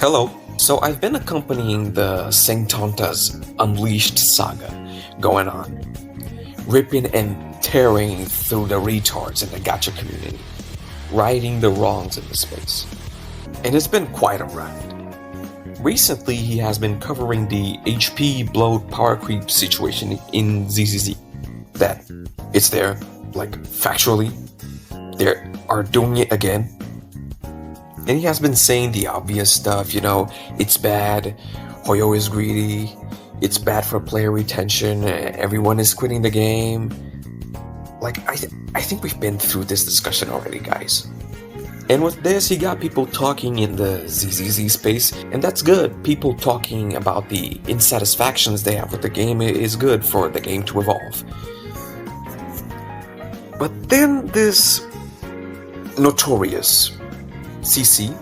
Hello. So I've been accompanying the Sanctonta's Unleashed saga going on, ripping and tearing through the retards in the gacha community, righting the wrongs in the space. And it's been quite a ride. Recently, he has been covering the HP bloat power creep situation in ZZZ. That it's there, like factually, they are doing it again. And he has been saying the obvious stuff, it's bad, Hoyo is greedy, it's bad for player retention, everyone is quitting the game. I think we've been through this discussion already, guys. And with this, he got people talking in the ZZZ space, and that's good. People talking about the insatisfactions they have with the game is good for the game to evolve. But then this notorious CC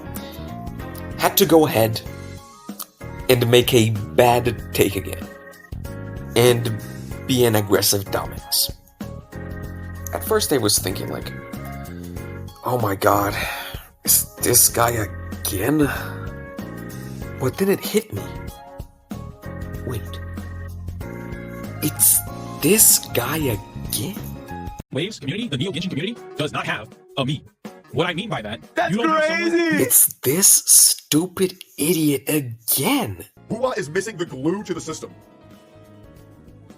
had to go ahead and make a bad take again and be an aggressive dumbass. At first I was thinking oh my god, is this guy again? But then it hit me. Wait, it's this guy again? Waves community, the Neo Genshin community, does not have a meme. What I mean by that, that's crazy! It's this stupid idiot again. Hua is missing the glue to the system.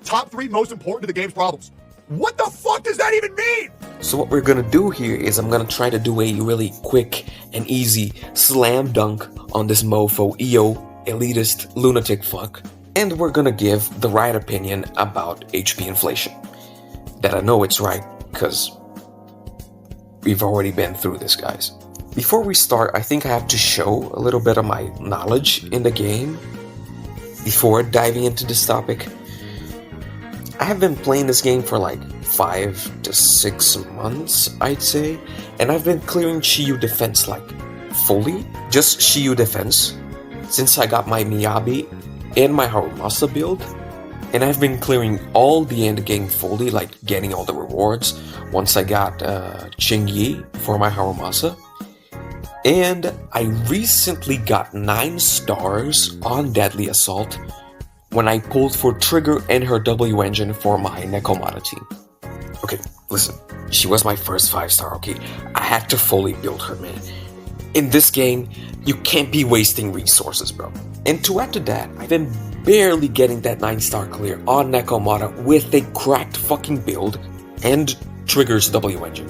Top 3 most important to the game's problems. What the fuck does that even mean? So what we're gonna do here is I'm gonna try to do a really quick and easy slam dunk on this mofo Iyo elitist lunatic fuck, and we're gonna give the right opinion about HP inflation. That I know it's right, because we've already been through this, guys. Before we start, I think I have to show a little bit of my knowledge in the game before diving into this topic. I have been playing this game for 5 to 6 months, I'd say, and I've been clearing Shiyu defense fully, just Shiyu defense, since I got my Miyabi and my Harumasa build. And I've been clearing all the endgame fully, getting all the rewards, once I got Qingyi for my Harumasa. And I recently got 9 stars on Deadly Assault when I pulled for Trigger and her W engine for my Nekomata team. Okay, listen, she was my first 5-star, okay? I had to fully build her, man. In this game, you can't be wasting resources, bro. And to add to that, I've been barely getting that 9-star clear on Nekomata with a cracked fucking build and Trigger's W engine.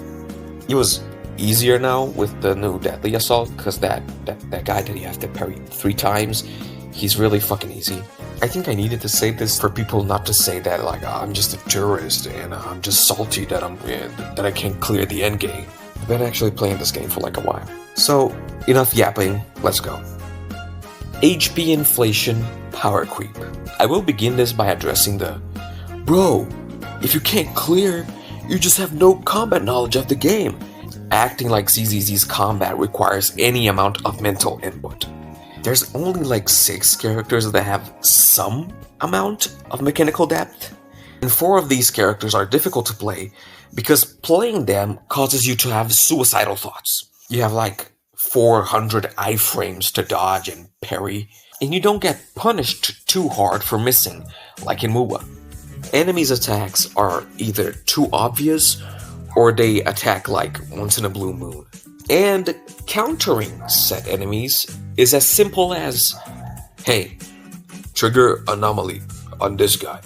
It was easier now with the new Deadly Assault, because that guy that you have to parry 3 times, he's really fucking easy. I think I needed to say this for people not to say that I'm just a tourist and I'm just salty that I can't clear the end game. I've been actually playing this game for a while. So, enough yapping, let's go. HP inflation, power creep. I will begin this by addressing the bro, if you can't clear, you just have no combat knowledge of the game. Acting like ZZZ's combat requires any amount of mental input. There's only 6 characters that have some amount of mechanical depth, and 4 of these characters are difficult to play because playing them causes you to have suicidal thoughts. You have 400 iframes to dodge and parry, and you don't get punished too hard for missing, like in Mua. Enemies' attacks are either too obvious or they attack once in a blue moon. And countering said enemies is as simple as, hey, trigger anomaly on this guy.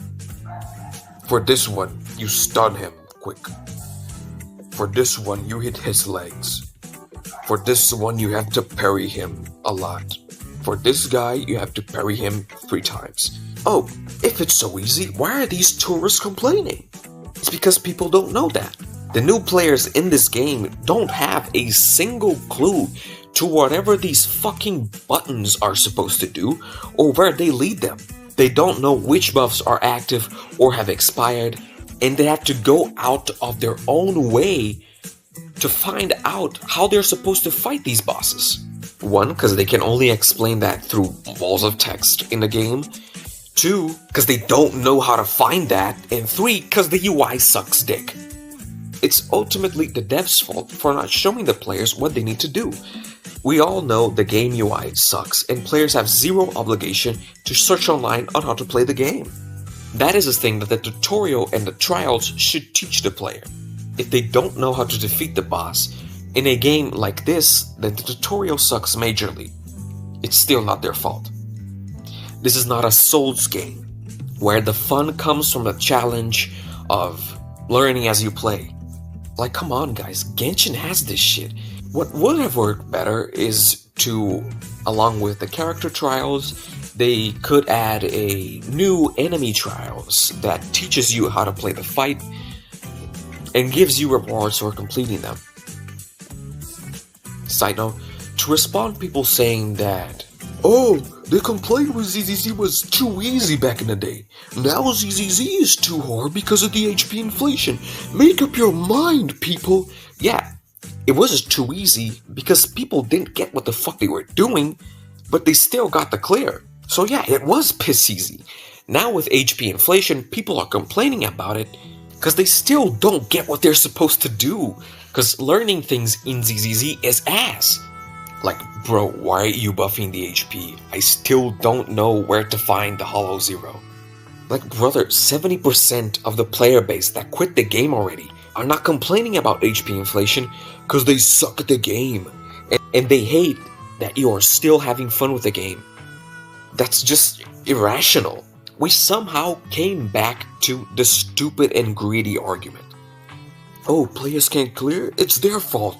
For this one, you stun him quick. For this one, you hit his legs. For this one, you have to parry him a lot. For this guy, you have to parry him 3 times. Oh, if it's so easy, why are these tourists complaining? It's because people don't know that. The new players in this game don't have a single clue to whatever these fucking buttons are supposed to do or where they lead them. They don't know which buffs are active or have expired, and they have to go out of their own way to find out how they're supposed to fight these bosses. 1, because they can only explain that through walls of text in the game. 2, because they don't know how to find that. And 3, because the UI sucks dick. It's ultimately the dev's fault for not showing the players what they need to do. We all know the game UI sucks and players have zero obligation to search online on how to play the game. That is a thing that the tutorial and the trials should teach the player. If they don't know how to defeat the boss in a game like this, then the tutorial sucks majorly. It's still not their fault. This is not a Souls game, where the fun comes from the challenge of learning as you play. Like, come on guys, Genshin has this shit. What would have worked better is to, along with the character trials, they could add a new enemy trials that teaches you how to play the fight and gives you rewards for completing them. Side note, to respond people saying that, oh, they complained when ZZZ was too easy back in the day. Now ZZZ is too hard because of the HP inflation. Make up your mind, people. Yeah, it was too easy because people didn't get what the fuck they were doing, but they still got the clear. So yeah, it was piss easy. Now with HP inflation, people are complaining about it because they still don't get what they're supposed to do. Because learning things in ZZZ is ass. Like, bro, why are you buffing the HP? I still don't know where to find the Hollow Zero. Like, brother, 70% of the player base that quit the game already are not complaining about HP inflation because they suck at the game. And they hate that you are still having fun with the game. That's just irrational. We somehow came back to the stupid and greedy argument. Oh, players can't clear? It's their fault.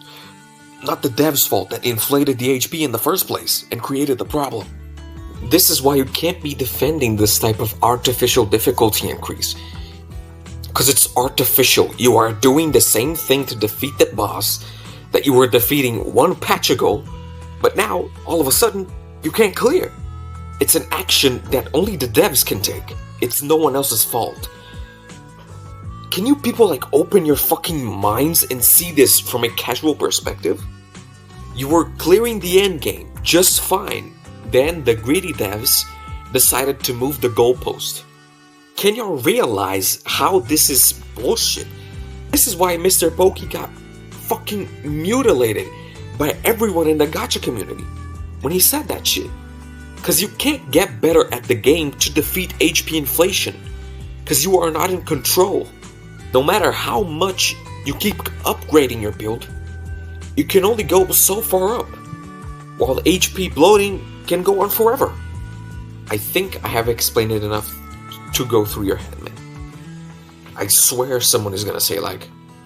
Not the dev's fault that inflated the HP in the first place and created the problem. This is why you can't be defending this type of artificial difficulty increase. Because it's artificial. You are doing the same thing to defeat the boss that you were defeating one patch ago, but now, all of a sudden, you can't clear. It's an action that only the devs can take. It's no one else's fault. Can you people open your fucking minds and see this from a casual perspective? You were clearing the endgame just fine. Then the greedy devs decided to move the goalpost. Can y'all realize how this is bullshit? This is why Mr. Pokey got fucking mutilated by everyone in the gacha community when he said that shit. Cause you can't get better at the game to defeat HP inflation. Cause you are not in control. No matter how much you keep upgrading your build, you can only go so far up, while HP bloating can go on forever. I think I have explained it enough to go through your head, man. I swear someone is gonna say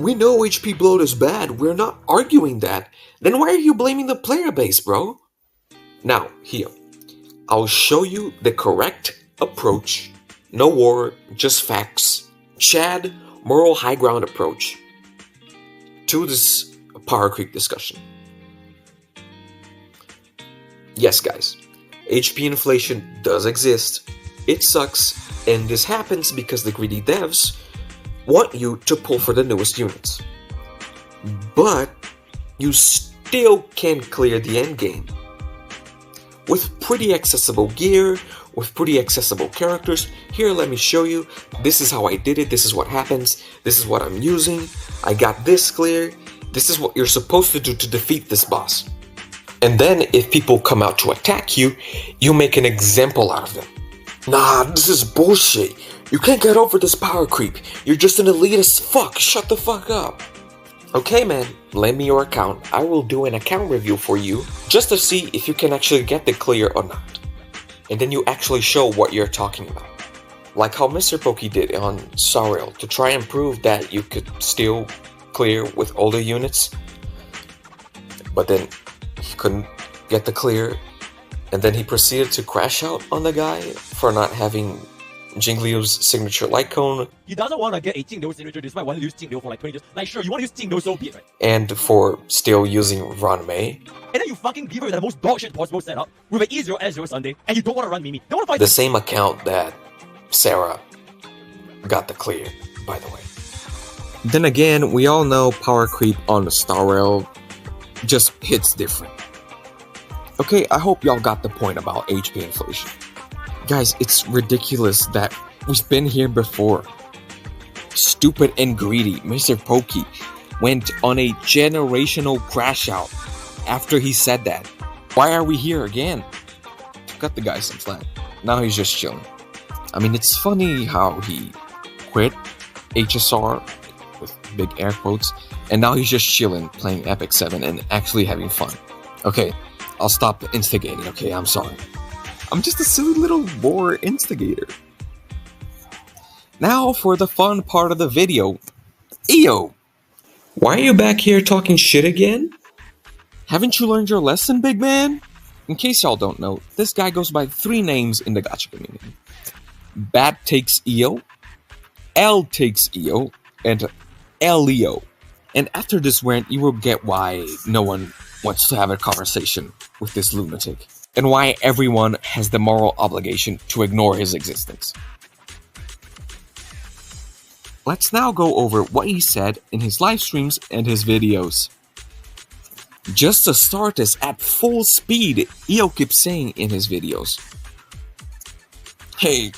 we know HP bloat is bad, we're not arguing that. Then why are you blaming the player base, bro? Now, here, I'll show you the correct approach. No war, just facts. Chad, moral high ground approach to this power creep discussion. Yes, guys, HP inflation does exist. It sucks, and this happens because the greedy devs want you to pull for the newest units. But you still can clear the endgame. With pretty accessible gear, with pretty accessible characters. Here, let me show you. This is how I did it. This is what happens. This is what I'm using. I got this clear. This is what you're supposed to do to defeat this boss. And then if people come out to attack you, you make an example out of them. Nah, this is bullshit. You can't get over this power creep. You're just an elitist fuck. Shut the fuck up. Okay, man, lend me your account. I will do an account review for you just to see if you can actually get the clear or not. And then you actually show what you're talking about. Like how Mr. Pokey did on Sariel to try and prove that you could still clear with older units. But then he couldn't get the clear. And then he proceeded to crash out on the guy for not having Jingliu's signature light cone. He doesn't want to get a Jingliu signature despite wanting to use Jingliu for 20 years. Sure, you want to use Jingliu, so be it, right? And for still using Ron Mei. And then you fucking give her the most dogshit possible setup with an E0 S0 Sunday, and you don't want to run Mimi. Don't want to fight the same account that Sarah got the clear, by the way. Then again, we all know power creep on the Star Rail just hits different. Okay, I hope y'all got the point about HP inflation. Guys, it's ridiculous that we've been here before. Stupid and greedy Mr. Pokey went on a generational crash out after he said that. Why are we here again? Cut the guy some slack. Now he's just chilling. I mean, it's funny how he quit HSR with big air quotes, and now he's just chilling, playing Epic 7 and actually having fun. Okay, I'll stop instigating, okay? I'm sorry. I'm just a silly little boar instigator. Now for the fun part of the video. Iyo! Why are you back here talking shit again? Haven't you learned your lesson, big man? In case y'all don't know, this guy goes by 3 names in the gacha community. Bat takes Iyo, L takes Iyo, and Elio. And after this rant, you will get why no one wants to have a conversation with this lunatic, and why everyone has the moral obligation to ignore his existence. Let's now go over what he said in his live streams and his videos. Just to start this at full speed, Iyo keeps saying in his videos, "Hey,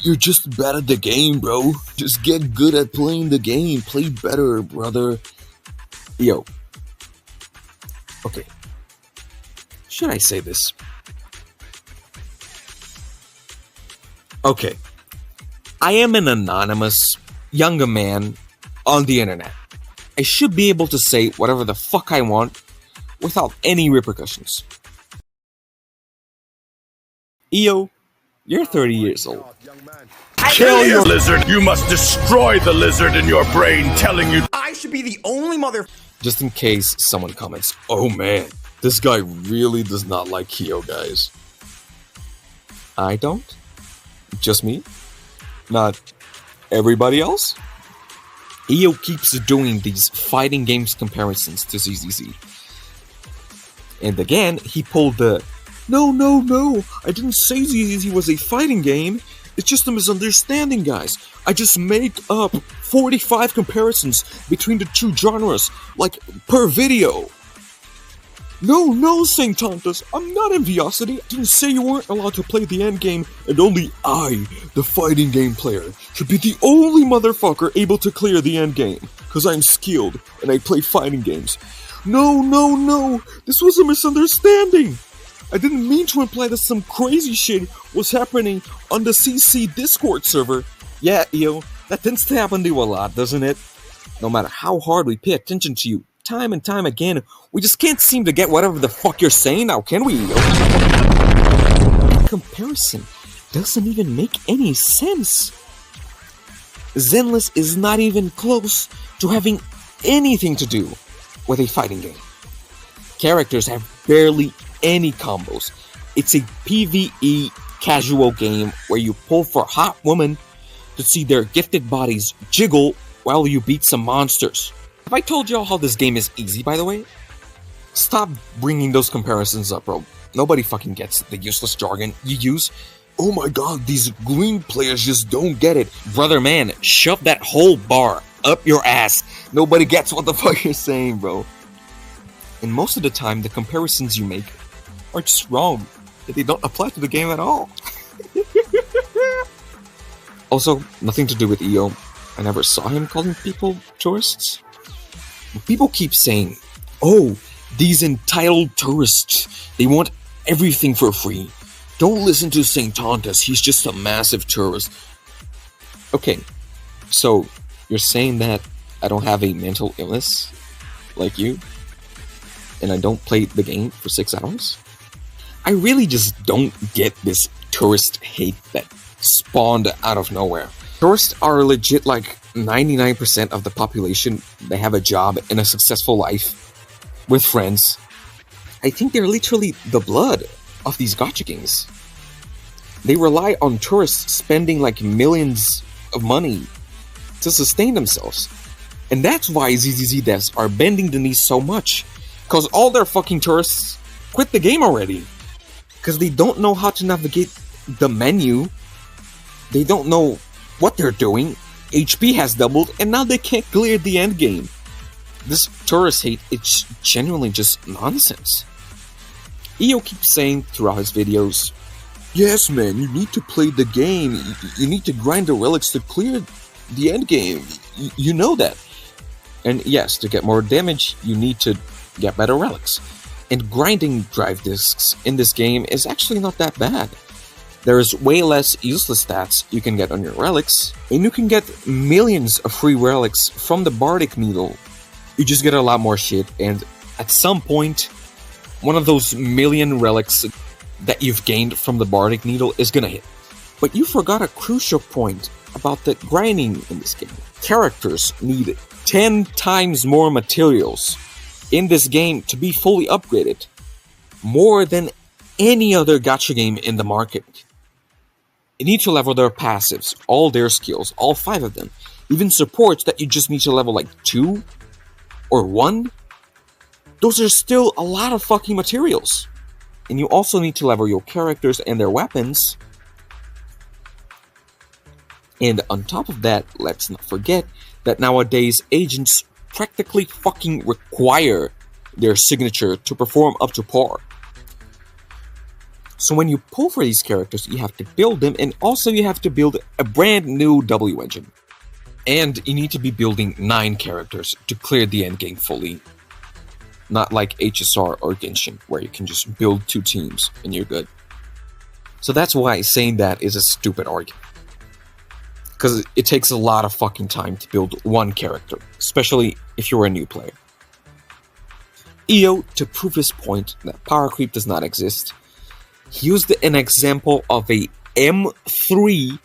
you're just bad at the game, bro. Just get good at playing the game. Play better, brother." Yo. Okay. Should I say this? Okay. I am an anonymous, younger man on the internet. I should be able to say whatever the fuck I want without any repercussions. Iyo, you're 30 years old. Kill your lizard! You must destroy the lizard in your brain telling you I should be the only mother. Just in case someone comments, "Oh man, this guy really does not like Kyo, guys." I don't? Just me? Not everybody else? Iyo keeps doing these fighting games comparisons to ZZZ. And again, he pulled the, No, I didn't say ZZZ was a fighting game. It's just a misunderstanding, guys. I just make up 45 comparisons between the 2 genres, like, per video. No, Saint Tontas, I'm not Enviosity. I didn't say you weren't allowed to play the end game, and only I, the fighting game player, should be the only motherfucker able to clear the end game, because I'm skilled, and I play fighting games. No, this was a misunderstanding. I didn't mean to imply that some crazy shit was happening on the CC Discord server. Yeah, Iyo, that tends to happen to you a lot, doesn't it? No matter how hard we pay attention to you, time and time again, we just can't seem to get whatever the fuck you're saying now, can we, Iyo? That comparison doesn't even make any sense. Zenless is not even close to having anything to do with a fighting game. Characters have barely any combos. It's a PvE casual game where you pull for hot women to see their gifted bodies jiggle while you beat some monsters. Have I told y'all how this game is easy, by the way? Stop bringing those comparisons up, bro. Nobody fucking gets the useless jargon you use. Oh my god, these green players just don't get it. Brother man, shove that whole bar up your ass. Nobody gets what the fuck you're saying, bro. And most of the time, the comparisons you make are just wrong. They don't apply to the game at all. Also, nothing to do with Iyo. I never saw him calling people tourists. People keep saying, "Oh, these entitled tourists, they want everything for free. Don't listen to Saint Tontas, he's just a massive tourist." Okay, so you're saying that I don't have a mental illness like you? And I don't play the game for 6 hours? I really just don't get this tourist hate that spawned out of nowhere. Tourists are legit like 99% of the population. They have a job and a successful life with friends. I think they're literally the blood of these gacha games. They rely on tourists spending like millions of money to sustain themselves. And that's why ZZZ devs are bending the knee so much. Because all their fucking tourists quit the game already. Because they don't know how to navigate the menu. They don't know what they're doing. HP has doubled, and now they can't clear the end game. This tourist hate, it's genuinely just nonsense. Iyo keeps saying throughout his videos, "Yes man, you need to play the game. You need to grind the relics to clear the end game. You know that. And yes, to get more damage, you need to get better relics. And grinding drive discs in this game is actually not that bad. There's way less useless stats you can get on your relics, and you can get millions of free relics from the Bardic Needle. You just get a lot more shit, and at some point, one of those million relics that you've gained from the Bardic Needle is gonna hit. But you forgot a crucial point about the grinding in this game. Characters need 10 times more materials in this game to be fully upgraded. More than any other gacha game in the market. You need to level their passives, all their skills, all 5 of them. Even supports that you just need to level like 2 or 1. Those are still a lot of fucking materials. And you also need to level your characters and their weapons. And on top of that, let's not forget that nowadays agents practically fucking require their signature to perform up to par. So when you pull for these characters, you have to build them, and also you have to build a brand new W engine. And you need to be building 9 characters to clear the endgame fully. Not like HSR or Genshin, where you can just build 2 teams and you're good. So that's why saying that is a stupid argument. Because it takes a lot of fucking time to build 1 character, especially if you're a new player. Iyo, to prove his point that power creep does not exist, he used an example of a M3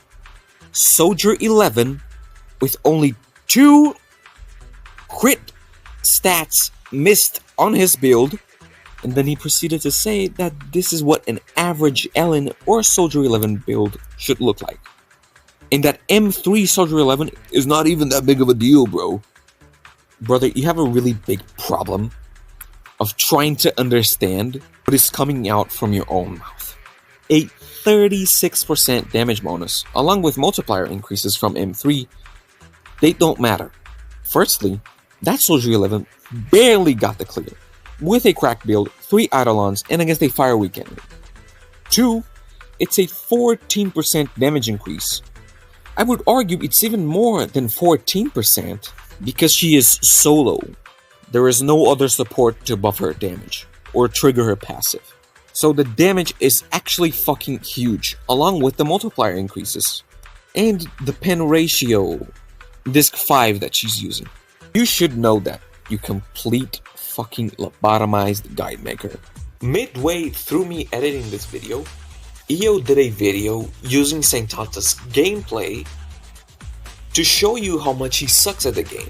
Soldier 11 with only 2 crit stats missed on his build, and then he proceeded to say that this is what an average Ellen or Soldier 11 build should look like. And that M3 Soldier 11 is not even that big of a deal, bro. Brother, you have a really big problem of trying to understand what is coming out from your own mouth. A 36% damage bonus, along with multiplier increases from M3, they don't matter. Firstly, that Soldier 11 barely got the clear, with a cracked build, 3 Eidolons, and against a Fire Weak enemy. 2, it's a 14% damage increase. I would argue it's even more than 14%, because she is solo. There is no other support to buff her damage, or trigger her passive. So the damage is actually fucking huge, along with the multiplier increases. And the pen ratio, disc 5 that she's using. You should know that, you complete fucking lobotomized guide maker. Midway through me editing this video, Iyo did a video using St. Tanta's gameplay to show you how much he sucks at the game.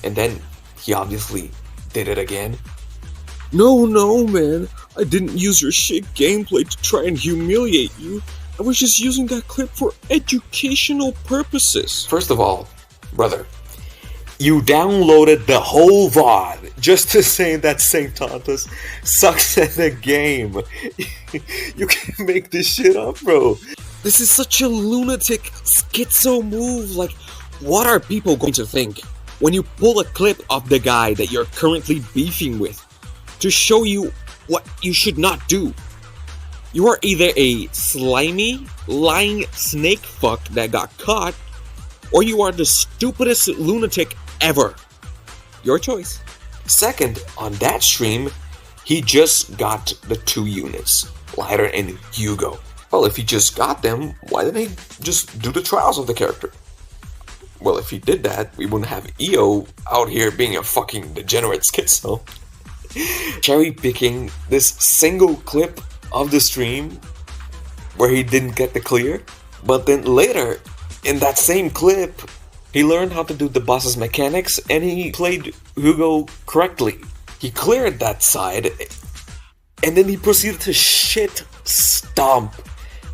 And then he obviously did it again. No, man. I didn't use your shit gameplay to try and humiliate you. I was just using that clip for educational purposes. First of all, brother, you downloaded the whole VOD just to say that St. Tantas sucks at the game. You can't make this shit up, bro. This is such a lunatic schizo move. Like, what are people going to think when you pull a clip of the guy that you're currently beefing with to show you what you should not do? You are either a slimy, lying snake fuck that got caught, or you are the stupidest lunatic ever. Your choice. Second, on that stream, he just got the 2 units, Lighter and Hugo. Well, if he just got them, why didn't he just do the trials of the character? Well, if he did that, we wouldn't have Iyo out here being a fucking degenerate schizo. Cherry picking this single clip of the stream where he didn't get the clear, but then later in that same clip he learned how to do the boss's mechanics and he played Hugo correctly. He cleared that side and then he proceeded to shit stomp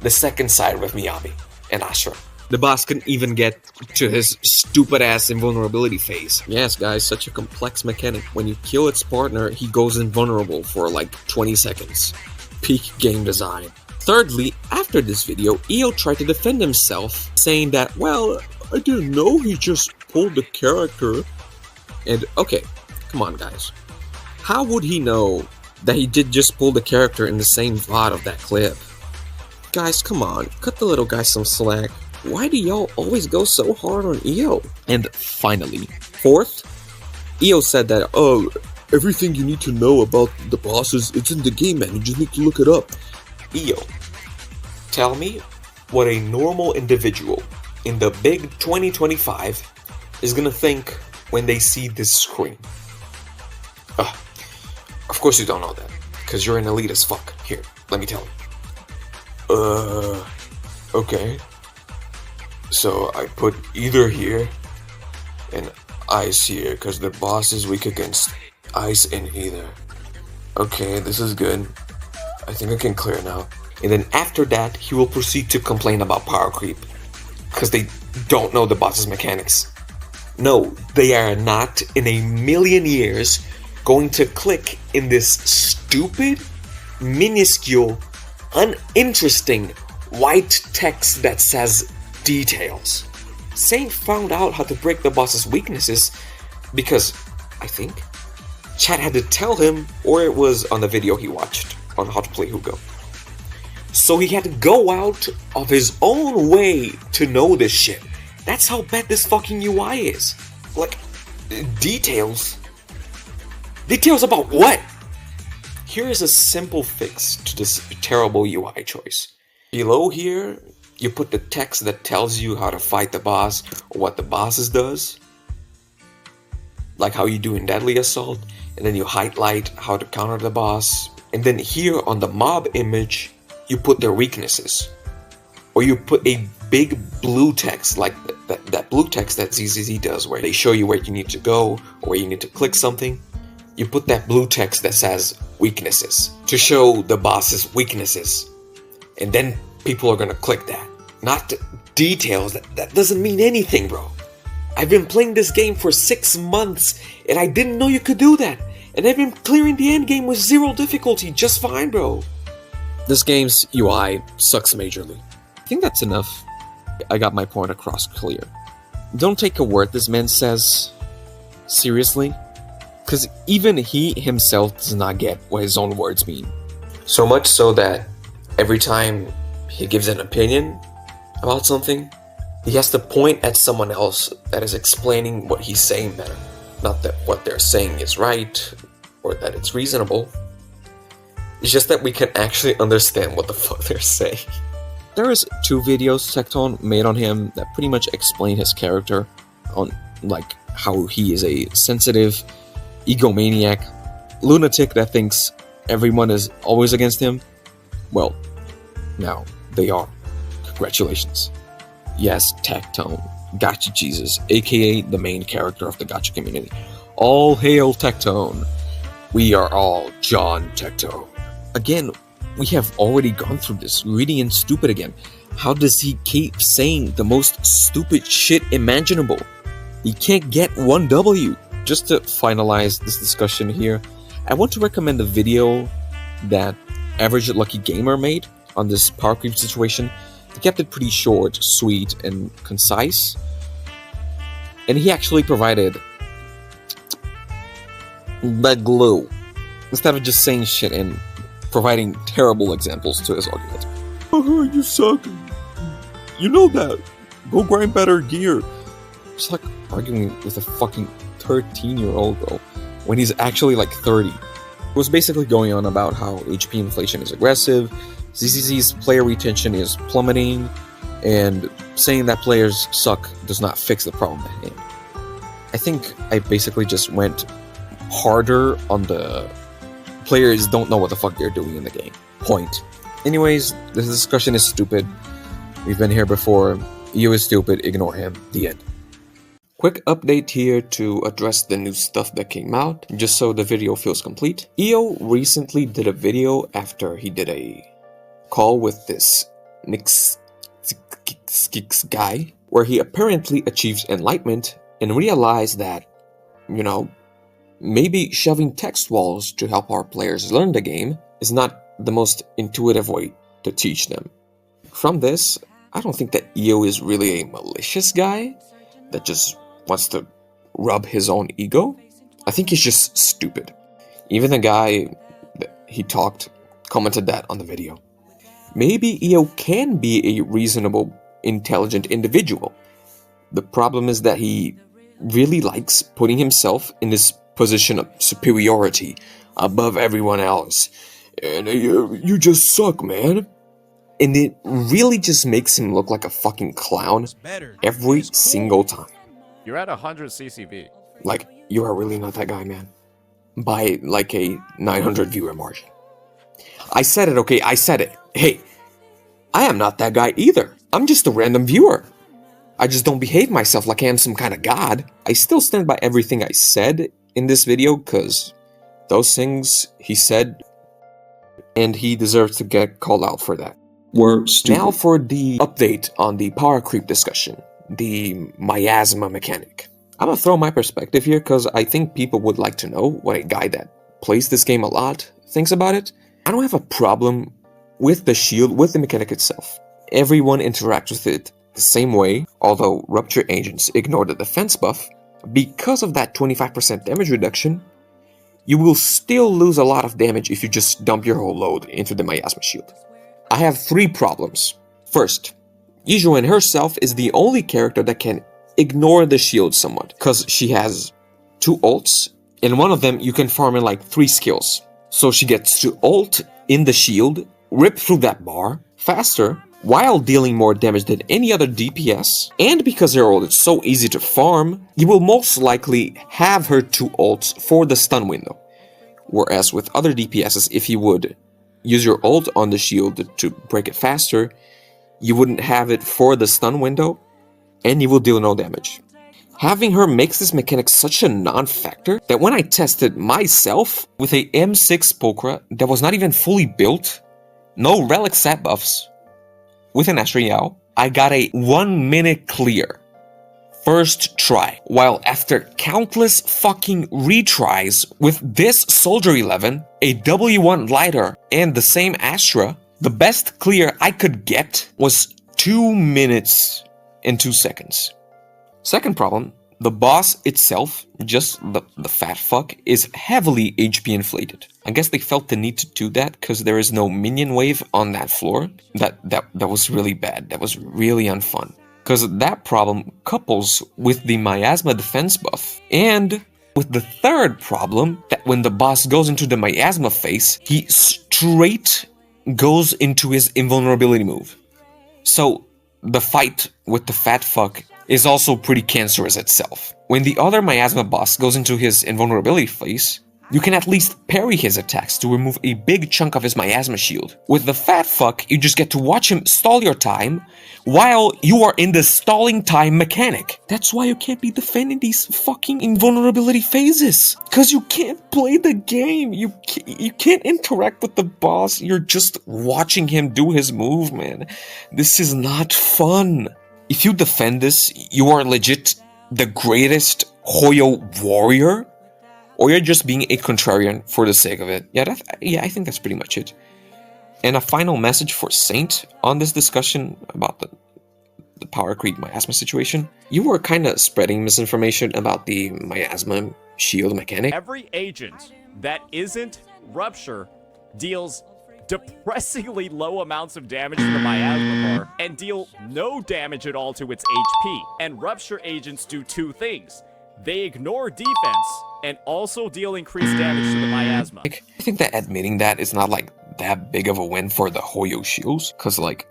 the second side with Miyabi and Ashura. The boss couldn't even get to his stupid-ass invulnerability phase. Yes, guys, such a complex mechanic. When you kill its partner, he goes invulnerable for like 20 seconds. Peak game design. Thirdly, after this video, Iyo tried to defend himself, saying that, well, I didn't know he just pulled the character. And, okay, come on, guys. How would he know that he did just pull the character in the same VOD of that clip? Guys, come on, cut the little guy some slack. Why do y'all always go so hard on Iyo? And finally, fourth, Iyo said that, oh, everything you need to know about the bosses, it's in the game, man. You just need to look it up. Iyo, tell me what a normal individual in the big 2025 is gonna think when they see this screen. Of course you don't know that, because you're an elite as fuck. Here, let me tell you. Okay. So I put either here and ice here, because the boss is weak against ice and either. Okay, this is good. I think I can clear now. And then after that, he will proceed to complain about power creep, because they don't know the boss's mechanics. No, they are not in a million years going to click in this stupid, minuscule, uninteresting white text that says details. Saint found out how to break the boss's weaknesses because, I think, Chad had to tell him, or it was on the video he watched on how to play Hugo. So he had to go out of his own way to know this shit. That's how bad this fucking UI is. Like, details? Details about what? Here is a simple fix to this terrible UI choice. Below here, you put the text that tells you how to fight the boss or what the boss does. Like how you do in Deadly Assault. And then you highlight how to counter the boss. And then here on the mob image, you put their weaknesses. Or you put a big blue text like that blue text that ZZZ does, where they show you where you need to go or where you need to click something. You put that blue text that says weaknesses to show the boss's weaknesses. And then people are gonna click that. Not details. That doesn't mean anything, bro. I've been playing this game for 6 months and I didn't know you could do that. And I've been clearing the end game with 0 difficulty just fine, bro. This game's UI sucks majorly. I think that's enough. I got my point across clear. Don't take a word this man says seriously, because even he himself does not get what his own words mean. So much so that every time he gives an opinion about something, he has to point at someone else that is explaining what he's saying better. Not that what they're saying is right, or that it's reasonable. It's just that we can actually understand what the fuck they're saying. There is 2 videos Tectone made on him that pretty much explain his character, on like how he is a sensitive egomaniac lunatic that thinks everyone is always against him. Well, now they are. Congratulations. Yes, Tectone, Gotcha Jesus, aka the main character of the Gotcha community. All hail Tectone. We are all John Tectone. Again, we have already gone through this. Greedy and stupid again. How does he keep saying the most stupid shit imaginable? He can't get 1 W. Just to finalize this discussion here, I want to recommend a video that Average Lucky Gamer made on this power creep situation. He kept it pretty short, sweet, and concise. And he actually provided the glue instead of just saying shit and providing terrible examples to his argument. Oh, you suck. You know that. Go grind better gear. It's like arguing with a fucking 13-year-old, bro, when he's actually like 30. It was basically going on about how HP inflation is aggressive, ZZZ's player retention is plummeting, and saying that players suck does not fix the problem at hand. I think I basically just went harder on the players don't know what the fuck they're doing in the game point. Anyways, this discussion is stupid. We've been here before. Iyo is stupid, ignore him. The end. Quick update here to address the new stuff that came out, just so the video feels complete. Iyo recently did a video after he did a call with this Nix guy, where he apparently achieves enlightenment and realized that, you know, maybe shoving text walls to help our players learn the game is not the most intuitive way to teach them. From this, I don't think that Iyo is really a malicious guy that just wants to rub his own ego. I think he's just stupid. Even the guy that he commented that on the video. Maybe Iyo can be a reasonable, intelligent individual. The problem is that he really likes putting himself in this position of superiority above everyone else. And you just suck, man. And it really just makes him look like a fucking clown every single time. You're at 100 CCV. Like, you are really not that guy, man. By like a 900 viewer margin. I said it, okay? I said it. Hey, I am not that guy either. I'm just a random viewer. I just don't behave myself like I am some kind of god. I still stand by everything I said in this video, because those things he said, and he deserves to get called out for that. Were stupid. Now for the update on the power creep discussion, the miasma mechanic. I'm gonna throw my perspective here because I think people would like to know what a guy that plays this game a lot thinks about it. I don't have a problem with the shield, with the mechanic itself. Everyone interacts with it the same way, although Rupture agents ignore the defense buff. Because of that 25% damage reduction, you will still lose a lot of damage if you just dump your whole load into the miasma shield. I have 3 problems. First, Iyo Rant herself is the only character that can ignore the shield somewhat, because she has 2 ults, and one of them you can farm in like 3 skills. So she gets to ult in the shield, rip through that bar faster, while dealing more damage than any other DPS, and because her ult is so easy to farm, you will most likely have her 2 ults for the stun window. Whereas with other DPSs, if you would use your ult on the shield to break it faster, you wouldn't have it for the stun window, and you will deal no damage. Having her makes this mechanic such a non-factor that when I tested myself with a M6 Pulchra that was not even fully built, no relic stat buffs, with an Astra Yao, I got a 1-minute clear. First try. While after countless fucking retries with this Soldier 11, a W1 lighter, and the same Astra, the best clear I could get was 2 minutes and 2 seconds. Second problem, the boss itself, just the fat fuck, is heavily HP inflated. I guess they felt the need to do that because there is no minion wave on that floor. That was really bad. That was really unfun. Because that problem couples with the miasma defense buff, and with the third problem, that when the boss goes into the miasma phase, he straight goes into his invulnerability move. So the fight with the fat fuck is also pretty cancerous itself. When the other miasma boss goes into his invulnerability phase, you can at least parry his attacks to remove a big chunk of his miasma shield. With the fat fuck, you just get to watch him stall your time while you are in the stalling time mechanic. That's why you can't be defending these fucking invulnerability phases. Cause you can't play the game. You can't interact with the boss. You're just watching him do his move, man. This is not fun. If you defend this, you are legit the greatest Hoyo warrior, or you're just being a contrarian for the sake of it. I think that's pretty much it. And a final message for Saint on this discussion about the power creep miasma situation. You were kind of spreading misinformation about the miasma shield mechanic. Every agent that isn't Rupture deals depressingly low amounts of damage to the miasma bar and deal no damage at all to its HP. And Rupture agents do 2 things. They ignore defense and also deal increased damage to the miasma. I think that admitting that is not like that big of a win for the Hoyo shields, cause like,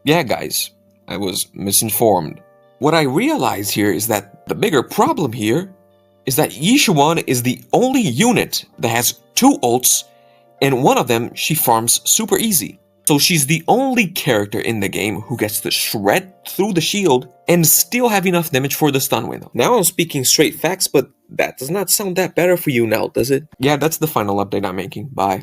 yeah guys, I was misinformed. What I realize here is that the bigger problem here is that Iyo Rant is the only unit that has 2 ults, and one of them she farms super easy. So she's the only character in the game who gets to shred through the shield and still have enough damage for the stun window. Now I'm speaking straight facts, but that does not sound that better for you now, does it? Yeah, that's the final update I'm making. Bye.